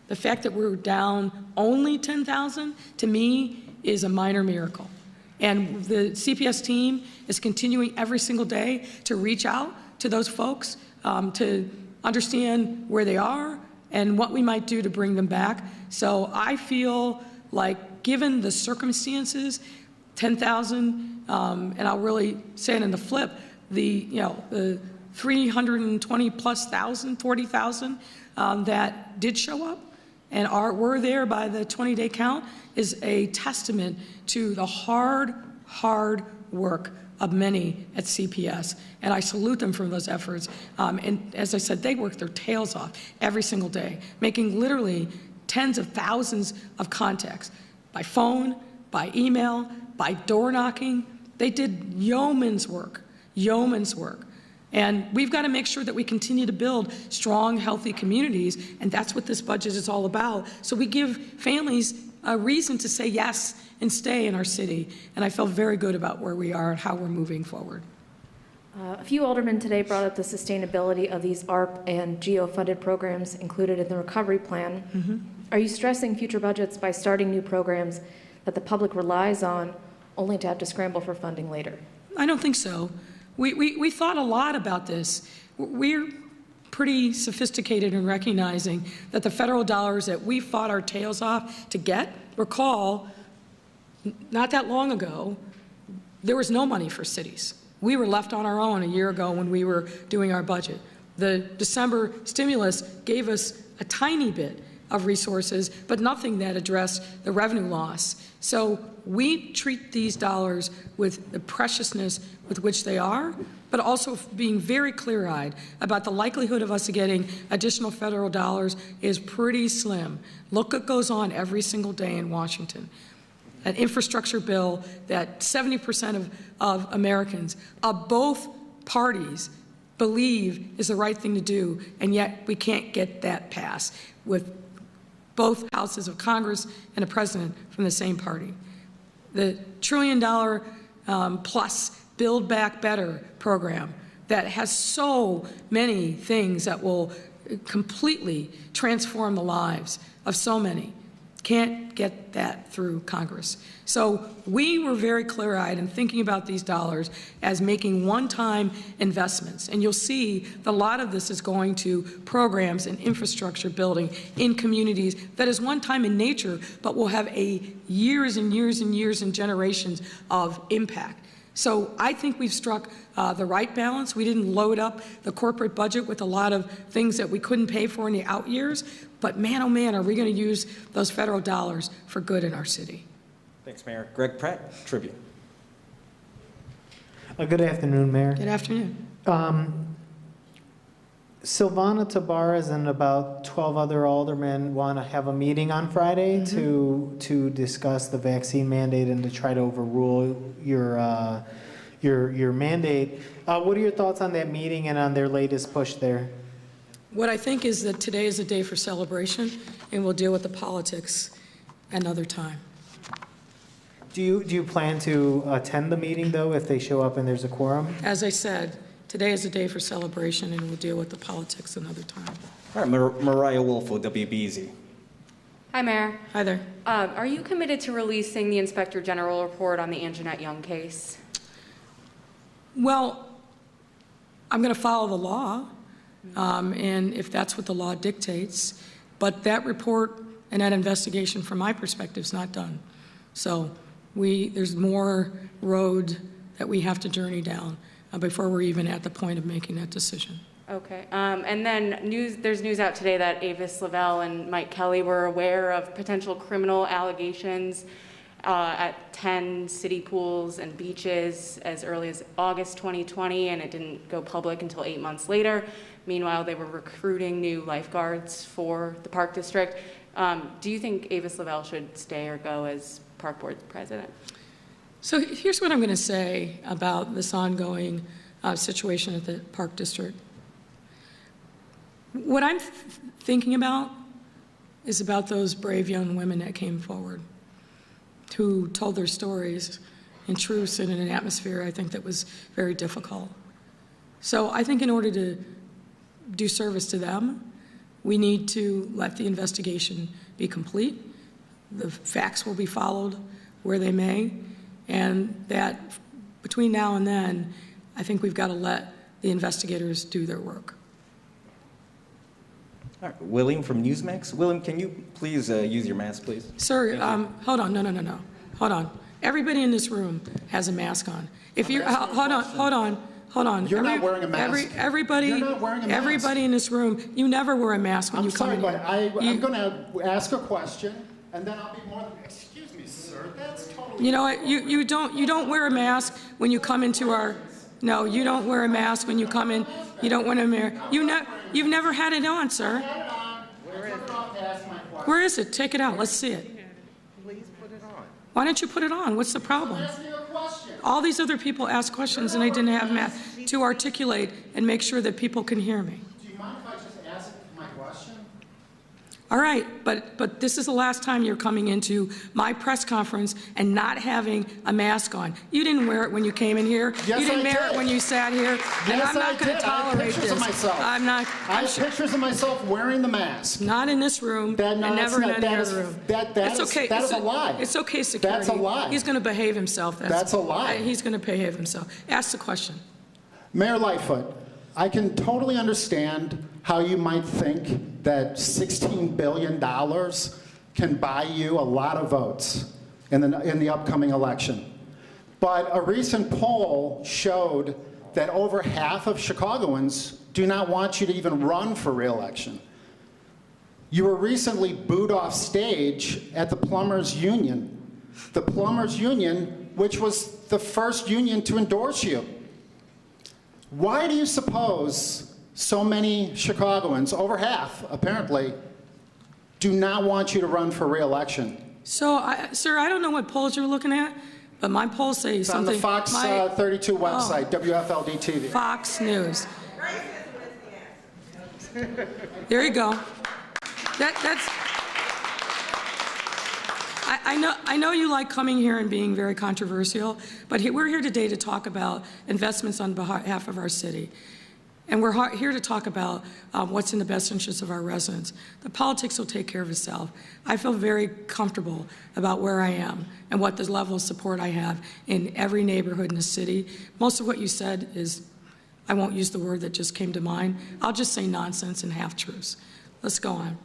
the fact that we're down only 10,000, to me, is a minor miracle. And the CPS team is continuing every single day to reach out to those folks, to understand where they are and what we might do to bring them back. So I feel like, given the circumstances, 10,000, and I'll really say it in the flip, the 320 plus thousand, 40,000 that did show up and were there by the 20-day count is a testament to the hard work of many at CPS, and I salute them for those efforts. And as I said, they work their tails off every single day, making literally tens of thousands of contacts by phone, by email, by door knocking. They did yeoman's work. And we've got to make sure that we continue to build strong, healthy communities, and that's what this budget is all about. So we give families a reason to say yes and stay in our city. And I feel very good about where we are and how we're moving forward. A few aldermen today brought up the sustainability of these ARP and GEO-funded programs included in the recovery plan. Mm-hmm. Are you stressing future budgets by starting new programs that the public relies on, only to have to scramble for funding later? I don't think so. We thought a lot about this. We're pretty sophisticated in recognizing that the federal dollars that we fought our tails off to get, recall, not that long ago, there was no money for cities. We were left on our own a year ago when we were doing our budget. The December stimulus gave us a tiny bit of resources, but nothing that addressed the revenue loss. So we treat these dollars with the preciousness with which they are, but also being very clear-eyed about the likelihood of us getting additional federal dollars is pretty slim. Look what goes on every single day in Washington. An infrastructure bill that 70% of Americans of both parties believe is the right thing to do, and yet we can't get that passed with both houses of Congress and a president from the same party. The $1 trillion plus Build Back Better program that has so many things that will completely transform the lives of so many. Can't get that through Congress. So we were very clear-eyed in thinking about these dollars as making one-time investments. And you'll see that a lot of this is going to programs and infrastructure building in communities that is one-time in nature, but will have a years and years and years and generations of impact. So I think we've struck the right balance. We didn't load up the corporate budget with a lot of things that we couldn't pay for in the out years. But man, oh man, are we going to use those federal dollars for good in our city. Thanks, Mayor. Greg Pratt, Tribune. Good afternoon, Mayor. Good afternoon. Silvana Tabarez and about 12 other aldermen want to have a meeting on Friday to discuss the vaccine mandate and to try to overrule your mandate. What are your thoughts on that meeting and on their latest push there? What I think is that today is a day for celebration, and we'll deal with the politics another time. Do you plan to attend the meeting, though, if they show up and there's a quorum? As I said, today is a day for celebration, and we'll deal with the politics another time. All right, Mariah Wolf with WBZ. Hi, Mayor. Hi there. Are you committed to releasing the Inspector General report on the Anjanette Young case? Well, I'm going to follow the law, and if that's what the law dictates. But that report and that investigation, from my perspective, is not done. So there's more road that we have to journey down before we're even at the point of making that decision. Okay. And then there's news out today that Avis Lavelle and Mike Kelly were aware of potential criminal allegations at 10 city pools and beaches as early as August 2020, and it didn't go public until 8 months later. Meanwhile, they were recruiting new lifeguards for the park district. Do you think Avis Lavelle should stay or go as park board president? So here's what I'm going to say about this ongoing situation at the park district. What I'm thinking about is about those brave young women that came forward, who told their stories in truth and in an atmosphere I think that was very difficult. So I think in order to do service to them, we need to let the investigation be complete. The facts will be followed where they may, and that between now and then, I think we've got to let the investigators do their work. All right, William from Newsmax. William, can you please use your mask, please? Sir, hold on, no. Hold on. Everybody in this room has a mask on. If you're, hold on. You're not wearing a mask. Everybody, You're not wearing a mask. Everybody in this room, you never wear a mask when you come in. I'm sorry, but I'm going to ask a question, and then I'll be more than, excuse me, sir, that's totally... You know what, you don't wear a mask when you come into our, no, you don't wear a mask when you come in, you don't wear a mask. You've never had it on, sir. Where is it? Take it out, let's see it. Please put it on. Why don't you put it on? What's the problem? I'm asking a question. All these other people ask questions and they didn't have masks to articulate and make sure that people can hear me. Do you mind if I just ask my question? All right, but this is the last time you're coming into my press conference and not having a mask on. You didn't wear it when you came in here. Yes, you didn't I wear did. it when you sat here. And Yes, I'm not going to tolerate this. Of myself. I'm not. I have pictures of myself wearing the mask. Not in this room, and never in any other room. It's okay. That is a lie. It's okay, security. That's a lie. He's going to behave himself. That's a lie. He's going to behave himself. Ask the question. Mayor Lightfoot, I can totally understand how you might think that $16 billion can buy you a lot of votes in the upcoming election. But a recent poll showed that over half of Chicagoans do not want you to even run for re-election. You were recently booed off stage at the Plumbers Union. The Plumbers Union, which was the first union to endorse you. Why do you suppose so many Chicagoans, over half apparently, do not want you to run for re-election? So, sir, I don't know what polls you're looking at, but my polls say It's something. on the Fox 32 website, WFLD TV. Fox News. There you go. That's. I know you like coming here and being very controversial, but we're here today to talk about investments on behalf of our city. And we're here to talk about what's in the best interest of our residents. The politics will take care of itself. I feel very comfortable about where I am and what the level of support I have in every neighborhood in the city. Most of what you said is, I won't use the word that just came to mind. I'll just say nonsense and half-truths. Let's go on.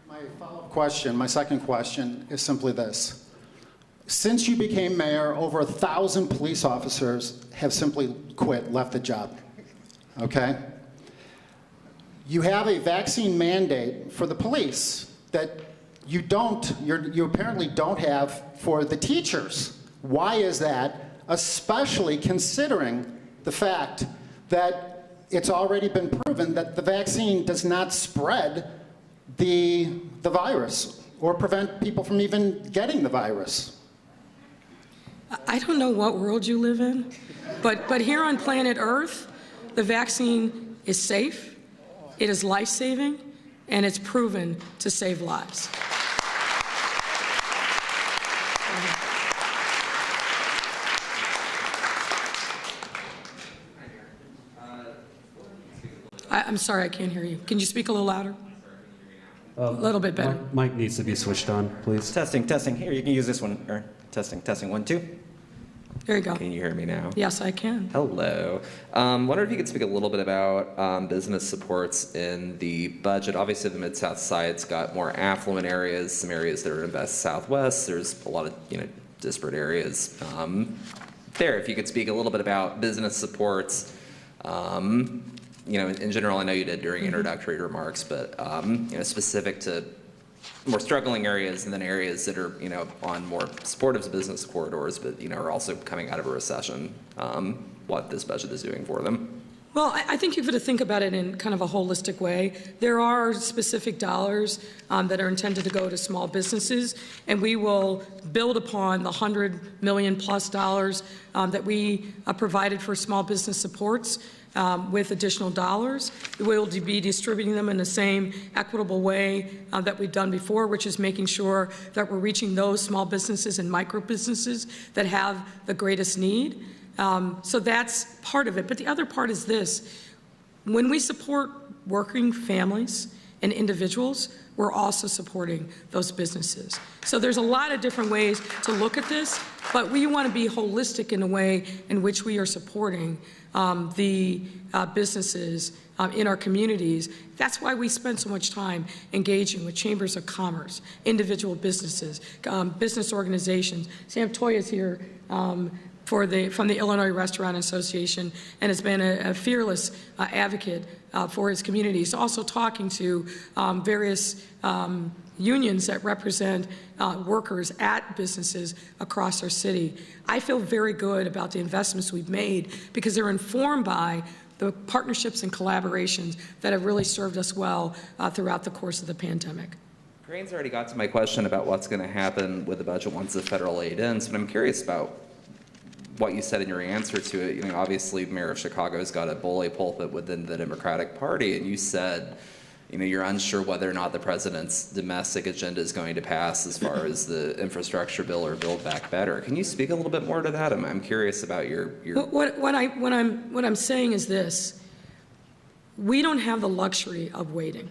My follow-up question, my second question, is simply this. Since you became mayor, over 1,000 police officers have simply quit, left the job. Okay? You have a vaccine mandate for the police that you apparently don't have for the teachers. Why is that? Especially considering the fact that it's already been proven that the vaccine does not spread the virus or prevent people from even getting the virus. I don't know what world you live in, but here on planet Earth, the vaccine is safe, it is life-saving, and it's proven to save lives. I'm sorry, I can't hear you. Can you speak a little louder? A little bit better. Mic needs to be switched on, please. Testing. Here, you can use this one, Ern. Testing. 1, 2. There you go. Can you hear me now? Yes, I can. Hello. Wonder if you could speak a little bit about business supports in the budget. Obviously, the Mid-South Side's got more affluent areas, some areas that are in West Southwest. There's a lot of disparate areas there. If you could speak a little bit about business supports. In general, I know you did during introductory remarks, but specific to more struggling areas and then areas that are, on more supportive business corridors, but, are also coming out of a recession, what this budget is doing for them. Well, I think you've got to think about it in kind of a holistic way. There are specific dollars that are intended to go to small businesses, and we will build upon the $100 million plus that we provided for small business supports with additional dollars. We'll be distributing them in the same equitable way that we've done before, which is making sure that we're reaching those small businesses and micro businesses that have the greatest need. So that's part of it. But the other part is this. When we support working families and individuals, we're also supporting those businesses. So there's a lot of different ways to look at this, but we want to be holistic in the way in which we are supporting the businesses in our communities. That's why we spend so much time engaging with chambers of commerce, individual businesses, business organizations. Sam Toya's here from the Illinois Restaurant Association, and has been a fearless advocate for his community. He's also talking to various unions that represent workers at businesses across our city. I feel very good about the investments we've made because they're informed by the partnerships and collaborations that have really served us well throughout the course of the pandemic. Crane's already got to my question about what's going to happen with the budget once the federal aid ends, but I'm curious about what you said in your answer to it. Obviously, Mayor of Chicago's got a bully pulpit within the Democratic Party, and you said, you're unsure whether or not the president's domestic agenda is going to pass as far as the infrastructure bill or Build Back Better. Can you speak a little bit more to that? I'm curious about your. What I'm saying is this: we don't have the luxury of waiting.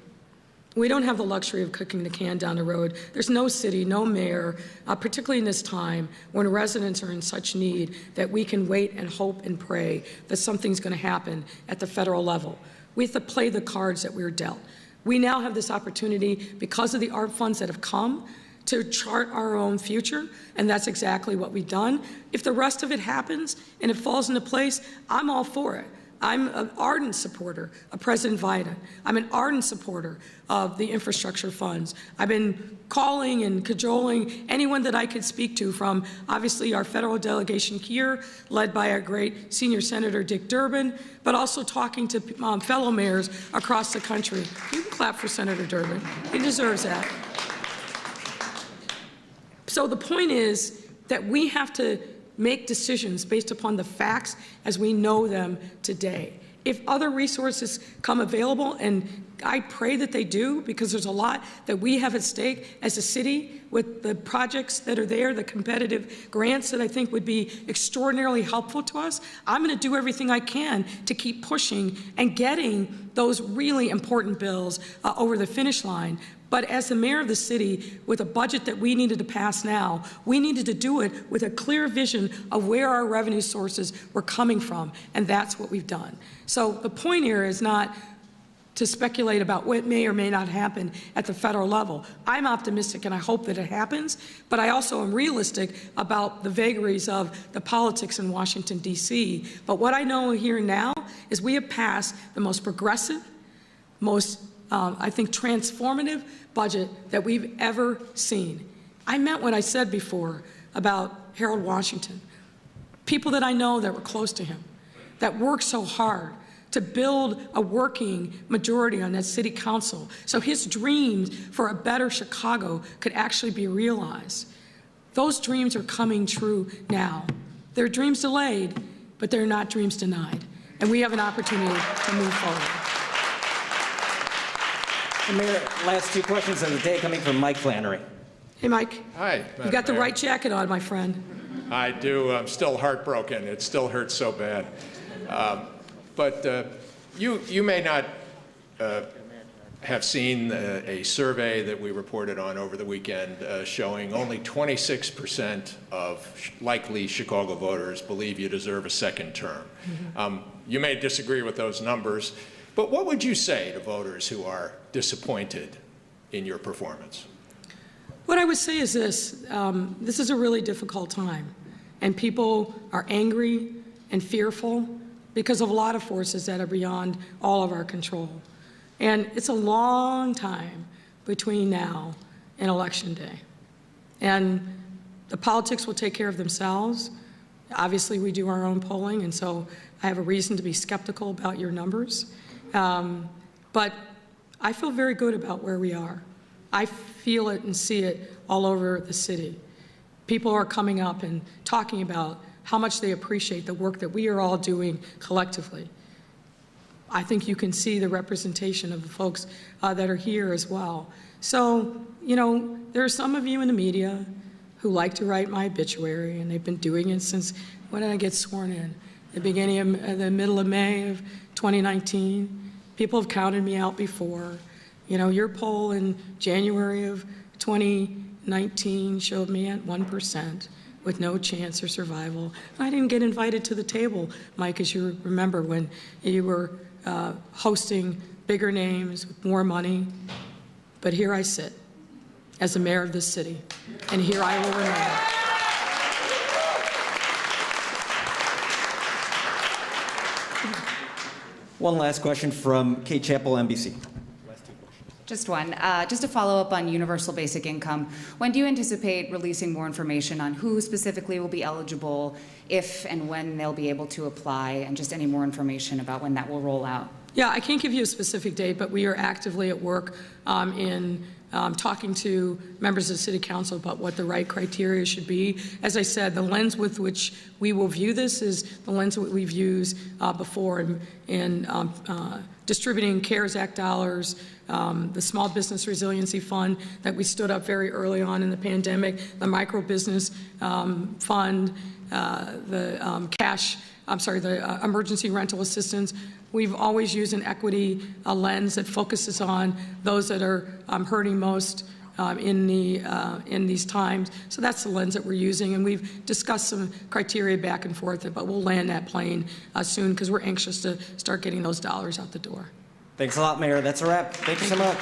We don't have the luxury of kicking the can down the road. There's no city, no mayor, particularly in this time when residents are in such need, that we can wait and hope and pray that something's going to happen at the federal level. We have to play the cards that we're dealt. We now have this opportunity, because of the ARP funds that have come, to chart our own future, and that's exactly what we've done. If the rest of it happens and it falls into place, I'm all for it. I'm an ardent supporter of President Biden. I'm an ardent supporter of the infrastructure funds. I've been calling and cajoling anyone that I could speak to, from obviously our federal delegation here, led by our great senior Senator Dick Durbin, but also talking to fellow mayors across the country. You can clap for Senator Durbin. He deserves that. So the point is that we have to make decisions based upon the facts as we know them today. If other resources come available, and I pray that they do, because there's a lot that we have at stake as a city with the projects that are there, the competitive grants that I think would be extraordinarily helpful to us, I'm going to do everything I can to keep pushing and getting those really important bills over the finish line. But as the mayor of the city, with a budget that we needed to pass now, we needed to do it with a clear vision of where our revenue sources were coming from, and that's what we've done. So the point here is not to speculate about what may or may not happen at the federal level. I'm optimistic, and I hope that it happens, but I also am realistic about the vagaries of the politics in Washington, D.C. But what I know here now is we have passed the most progressive, most I think transformative budget that we've ever seen. I meant what I said before about Harold Washington. People that I know that were close to him, that worked so hard to build a working majority on that city council so his dreams for a better Chicago could actually be realized. Those dreams are coming true now. They're dreams delayed, but they're not dreams denied. And we have an opportunity to move forward. Mayor, last two questions of the day coming from Mike Flannery. Hey, Mike. Hi. You got the right jacket on, my friend. I do. I'm still heartbroken. It still hurts so bad. But you may not have seen a survey that we reported on over the weekend showing only 26% of likely Chicago voters believe you deserve a second term. Mm-hmm. You may disagree with those numbers, but what would you say to voters who are disappointed in your performance? What I would say is this. This is a really difficult time, and people are angry and fearful because of a lot of forces that are beyond all of our control. And it's a long time between now and Election Day. And the politics will take care of themselves. Obviously, we do our own polling, and so I have a reason to be skeptical about your numbers. But I feel very good about where we are. I feel it and see it all over the city. People are coming up and talking about how much they appreciate the work that we are all doing collectively. I think you can see the representation of the folks that are here as well. So, you know, there are some of you in the media who like to write my obituary, and they've been doing it since, when did I get sworn in? The beginning of the middle of May of 2019. People have counted me out before. You know, your poll in January of 2019 showed me at 1% with no chance of survival. I didn't get invited to the table, Mike, as you remember, when you were hosting bigger names with more money. But here I sit as the mayor of this city, and here I will remain. One last question from Kate Chappell, NBC. Just one. Just to follow up on universal basic income, when do you anticipate releasing more information on who specifically will be eligible, if and when they'll be able to apply, and just any more information about when that will roll out? Yeah, I can't give you a specific date, but we are actively at work in talking to members of the City Council about what the right criteria should be. As I said, the lens with which we will view this is the lens that we've used before in distributing CARES Act dollars, the Small Business Resiliency Fund that we stood up very early on in the pandemic, the Micro Business Fund, the emergency rental assistance. We've always used an equity lens that focuses on those that are hurting most in these times. So that's the lens that we're using, and we've discussed some criteria back and forth, but we'll land that plane soon because we're anxious to start getting those dollars out the door. Thanks a lot, Mayor. That's a wrap. Thank you so much.